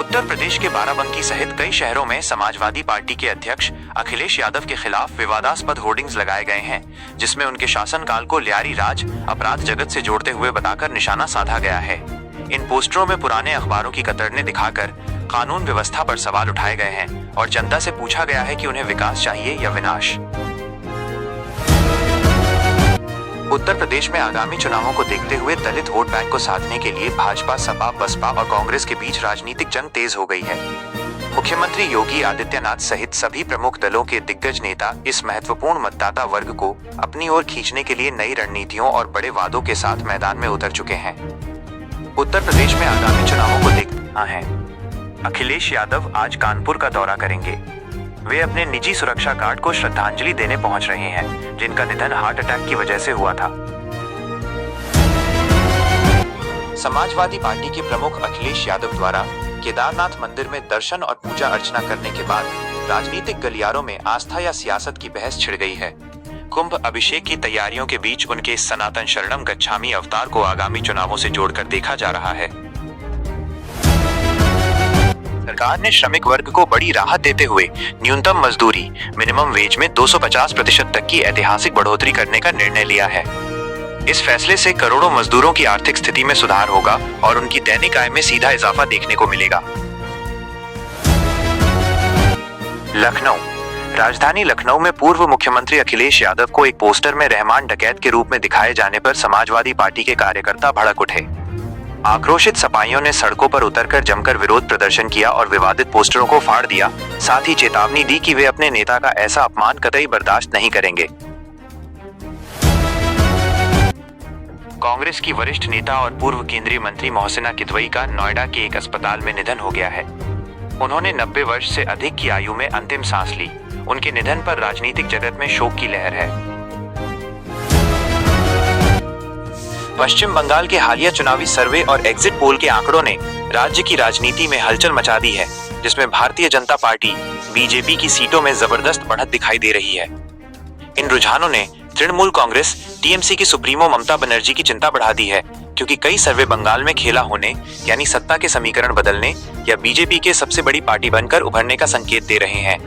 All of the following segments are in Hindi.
उत्तर प्रदेश के बाराबंकी सहित कई शहरों में समाजवादी पार्टी के अध्यक्ष अखिलेश यादव के खिलाफ विवादास्पद होर्डिंग्स लगाए गए हैं, जिसमें उनके शासनकाल को ल्यारी राज अपराध जगत से जोड़ते हुए बताकर निशाना साधा गया है। इन पोस्टरों में पुराने अखबारों की कतरने दिखाकर कानून व्यवस्था पर सवाल उठाए गए हैं और जनता से पूछा गया है कि उन्हें विकास चाहिए या विनाश। उत्तर प्रदेश में आगामी चुनावों को देखते हुए दलित वोट बैंक को साधने के लिए भाजपा, सपा, बसपा और कांग्रेस के बीच राजनीतिक जंग तेज हो गई है। मुख्यमंत्री योगी आदित्यनाथ सहित सभी प्रमुख दलों के दिग्गज नेता इस महत्वपूर्ण मतदाता वर्ग को अपनी ओर खींचने के लिए नई रणनीतियों और बड़े वादों के साथ मैदान में उतर चुके हैं। उत्तर प्रदेश में आगामी चुनावों को देखना है। अखिलेश यादव आज कानपुर का दौरा करेंगे। वे अपने निजी सुरक्षा गार्ड को श्रद्धांजलि देने पहुंच रहे हैं, जिनका निधन हार्ट अटैक की वजह से हुआ था। समाजवादी पार्टी के प्रमुख अखिलेश यादव द्वारा केदारनाथ मंदिर में दर्शन और पूजा अर्चना करने के बाद राजनीतिक गलियारों में आस्था या सियासत की बहस छिड़ गई है। कुंभ अभिषेक की तैयारियों के बीच उनके सनातन शरणम गच्छामी अवतार को आगामी चुनावों से जोड़कर देखा जा रहा है। सरकार ने श्रमिक वर्ग को बड़ी राहत देते हुए न्यूनतम मजदूरी मिनिमम वेज में 250% तक की ऐतिहासिक बढ़ोतरी करने का निर्णय लिया है। इस फैसले से करोड़ों मजदूरों की आर्थिक स्थिति में सुधार होगा और उनकी दैनिक आय में सीधा इजाफा देखने को मिलेगा। लखनऊ। राजधानी लखनऊ में पूर्व मुख्यमंत्री अखिलेश यादव को एक पोस्टर में रहमान डकैत के रूप में दिखाए जाने पर समाजवादी पार्टी के कार्यकर्ता भड़क उठे। आक्रोशित सपाइयों ने सड़कों पर उतरकर जमकर विरोध प्रदर्शन किया और विवादित पोस्टरों को फाड़ दिया। साथ ही चेतावनी दी कि वे अपने नेता का ऐसा अपमान कतई बर्दाश्त नहीं करेंगे। कांग्रेस की वरिष्ठ नेता और पूर्व केंद्रीय मंत्री मोहसिना किदवई का नोएडा के एक अस्पताल में निधन हो गया है। उन्होंने 90 वर्ष से अधिक की आयु में अंतिम सांस ली। उनके निधन पर राजनीतिक जगत में शोक की लहर है। पश्चिम बंगाल के हालिया चुनावी सर्वे और एग्जिट पोल के आंकड़ों ने राज्य की राजनीति में हलचल मचा दी है, जिसमें भारतीय जनता पार्टी बीजेपी की सीटों में जबरदस्त बढ़त दिखाई दे रही है। इन रुझानों ने तृणमूल कांग्रेस टीएमसी की सुप्रीमो ममता बनर्जी की चिंता बढ़ा दी है, क्योंकि कई सर्वे बंगाल में खेला होने यानी सत्ता के समीकरण बदलने या बीजेपी के सबसे बड़ी पार्टी बनकर उभरने का संकेत दे रहे हैं।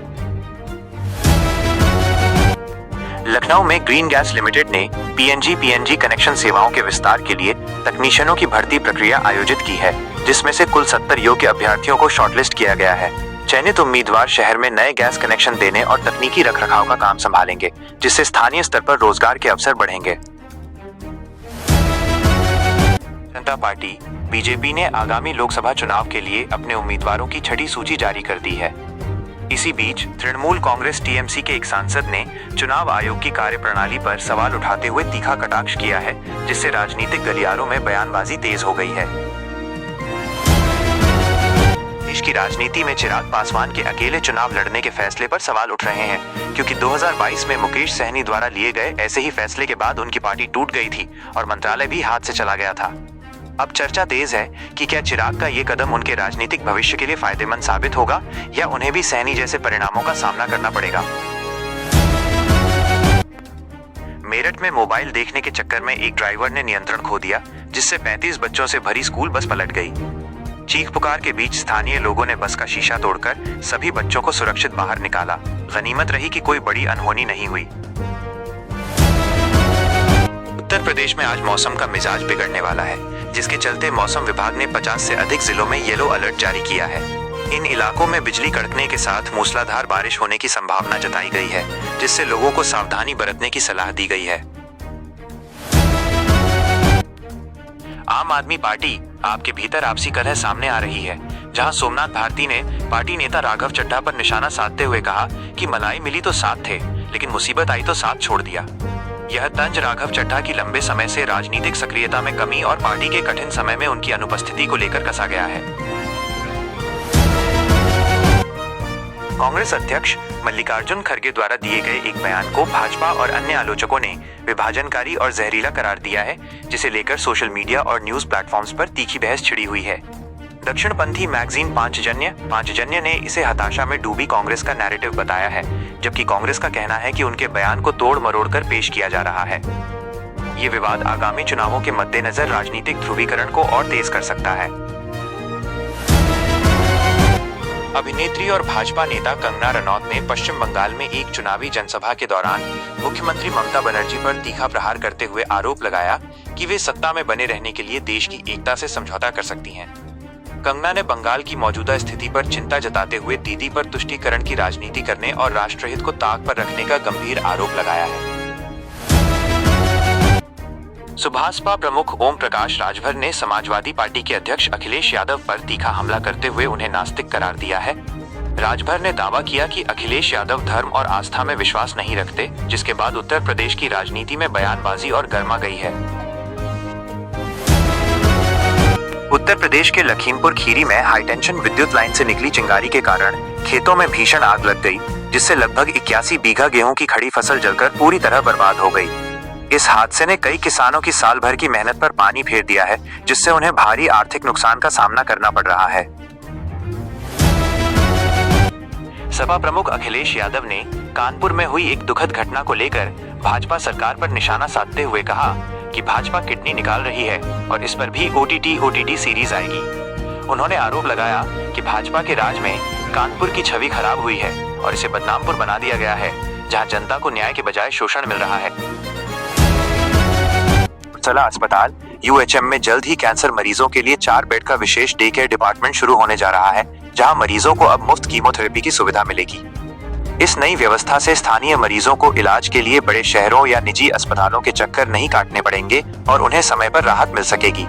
लखनऊ में ग्रीन गैस लिमिटेड ने पीएनजी कनेक्शन सेवाओं के विस्तार के लिए तकनीशियनों की भर्ती प्रक्रिया आयोजित की है, जिसमें से कुल 70 योग्य अभ्यर्थियों को शॉर्टलिस्ट किया गया है। चयनित उम्मीदवार शहर में नए गैस कनेक्शन देने और तकनीकी रखरखाव का काम संभालेंगे, जिससे स्थानीय स्तर पर रोजगार के अवसर बढ़ेंगे। जनता पार्टी बीजेपी ने आगामी लोकसभा चुनाव के लिए अपने उम्मीदवारों की छठी सूची जारी कर दी है। इसी बीच तृणमूल कांग्रेस टीएमसी के एक सांसद ने चुनाव आयोग की कार्यप्रणाली पर सवाल उठाते हुए तीखा कटाक्ष किया है, जिससे राजनीतिक गलियारों में बयानबाजी तेज हो गई है। देश की राजनीति में चिराग पासवान के अकेले चुनाव लड़ने के फैसले पर सवाल उठ रहे हैं, क्योंकि 2022 में मुकेश सहनी द्वारा लिए गए ऐसे ही फैसले के बाद उनकी पार्टी टूट गई थी और मंत्रालय भी हाथ से चला गया था। अब चर्चा तेज है कि क्या चिराग का ये कदम उनके राजनीतिक भविष्य के लिए फायदेमंद साबित होगा या उन्हें भी सहनी जैसे परिणामों का सामना करना पड़ेगा। मेरठ में मोबाइल देखने के चक्कर में एक ड्राइवर ने नियंत्रण खो दिया, जिससे 35 बच्चों से भरी स्कूल बस पलट गई। चीख पुकार के बीच स्थानीय लोगों ने बस का शीशा तोड़कर सभी बच्चों को सुरक्षित बाहर निकाला। गनीमत रही कि कोई बड़ी अनहोनी नहीं हुई। उत्तर प्रदेश में आज मौसम का मिजाज बिगड़ने वाला है, जिसके चलते मौसम विभाग ने 50 से अधिक जिलों में येलो अलर्ट जारी किया है। इन इलाकों में बिजली कड़कने के साथ मूसलाधार बारिश होने की संभावना जताई गई है, जिससे लोगों को सावधानी बरतने की सलाह दी गई है। आम आदमी पार्टी आपके भीतर आपसी कलह सामने आ रही है, जहां सोमनाथ भारती ने पार्टी नेता राघव चड्ढा पर निशाना साधते हुए कहा कि मलाई मिली तो साथ थे, लेकिन मुसीबत आई तो साथ छोड़ दिया। यह तंज राघव चड्ढा की लंबे समय से राजनीतिक सक्रियता में कमी और पार्टी के कठिन समय में उनकी अनुपस्थिति को लेकर कसा गया है। कांग्रेस अध्यक्ष मल्लिकार्जुन खड़गे द्वारा दिए गए एक बयान को भाजपा और अन्य आलोचकों ने विभाजनकारी और जहरीला करार दिया है, जिसे लेकर सोशल मीडिया और न्यूज प्लेटफॉर्म्स पर तीखी बहस छिड़ी हुई है। दक्षिणपंथी मैगजीन पांचजन्य ने इसे हताशा में डूबी कांग्रेस का नैरेटिव बताया है, जबकि कांग्रेस का कहना है कि उनके बयान को तोड़ मरोड़ कर पेश किया जा रहा है। ये विवाद आगामी चुनावों के मद्देनजर राजनीतिक ध्रुवीकरण को और तेज कर सकता है। अभिनेत्री और भाजपा नेता कंगना रनौत ने पश्चिम बंगाल में एक चुनावी जनसभा के दौरान मुख्यमंत्री ममता बनर्जी पर तीखा प्रहार करते हुए आरोप लगाया कि वे सत्ता में बने रहने के लिए देश की एकता से समझौता कर सकती हैं। कंगना ने बंगाल की मौजूदा स्थिति पर चिंता जताते हुए दीदी पर तुष्टीकरण की राजनीति करने और राष्ट्रहित को ताक पर रखने का गंभीर आरोप लगाया है। सुभाषपा प्रमुख ओम प्रकाश राजभर ने समाजवादी पार्टी के अध्यक्ष अखिलेश यादव पर तीखा हमला करते हुए उन्हें नास्तिक करार दिया है। राजभर ने दावा किया कि अखिलेश यादव धर्म और आस्था में विश्वास नहीं रखते, जिसके बाद उत्तर प्रदेश की राजनीति में बयानबाजी और गर्मा गई है। उत्तर प्रदेश के लखीमपुर खीरी में हाईटेंशन विद्युत लाइन से निकली चिंगारी के कारण खेतों में भीषण आग लग गई, जिससे लगभग 81 बीघा गेहूं की खड़ी फसल जलकर पूरी तरह बर्बाद हो गई। इस हादसे ने कई किसानों की साल भर की मेहनत पर पानी फेर दिया है, जिससे उन्हें भारी आर्थिक नुकसान का सामना करना पड़ रहा है। सपा प्रमुख अखिलेश यादव ने कानपुर में हुई एक दुखद घटना को लेकर भाजपा सरकार पर निशाना साधते हुए कहा कि भाजपा किडनी निकाल रही है और इस पर भी OTT सीरीज आएगी। उन्होंने आरोप लगाया कि भाजपा के राज में कानपुर की छवि खराब हुई है और इसे बदनामपुर बना दिया गया है, जहां जनता को न्याय के बजाय शोषण मिल रहा है। सला अस्पताल UHM में जल्द ही कैंसर मरीजों के लिए 4 बेड का विशेष डे केयर डिपार्टमेंट शुरू होने जा रहा है, जहां मरीजों को अब मुफ्त कीमोथेरेपी की सुविधा मिलेगी। इस नई व्यवस्था से स्थानीय मरीजों को इलाज के लिए बड़े शहरों या निजी अस्पतालों के चक्कर नहीं काटने पड़ेंगे और उन्हें समय पर राहत मिल सकेगी।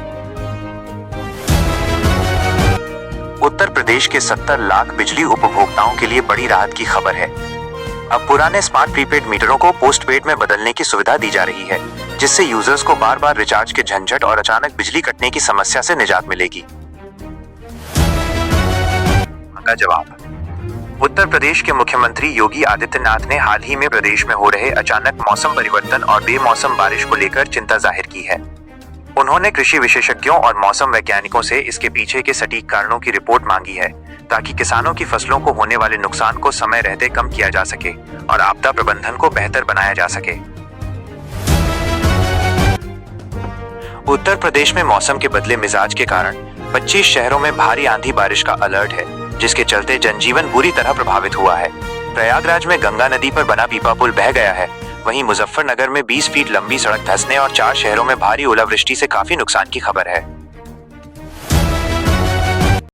उत्तर प्रदेश के 70 लाख बिजली उपभोक्ताओं के लिए बड़ी राहत की खबर है। अब पुराने स्मार्ट प्रीपेड मीटरों को पोस्टपेड में बदलने की सुविधा दी जा रही है, जिससे यूजर्स को बार बार रिचार्ज के झंझट और अचानक बिजली कटने की समस्या से निजात मिलेगी। का जवाब। उत्तर प्रदेश के मुख्यमंत्री योगी आदित्यनाथ ने हाल ही में प्रदेश में हो रहे अचानक मौसम परिवर्तन और बेमौसम बारिश को लेकर चिंता जाहिर की है। उन्होंने कृषि विशेषज्ञों और मौसम वैज्ञानिकों से इसके पीछे के सटीक कारणों की रिपोर्ट मांगी है, ताकि किसानों की फसलों को होने वाले नुकसान को समय रहते कम किया जा सके और आपदा प्रबंधन को बेहतर बनाया जा सके। उत्तर प्रदेश में मौसम के बदले मिजाज के कारण 25 शहरों में भारी आंधी बारिश का अलर्ट है, जिसके चलते जनजीवन बुरी तरह प्रभावित हुआ है। प्रयागराज में गंगा नदी पर बना पीपा पुल बह गया है। वहीं मुजफ्फरनगर में 20 फीट लंबी सड़क धंसने और 4 शहरों में भारी ओलावृष्टि से काफी नुकसान की खबर है।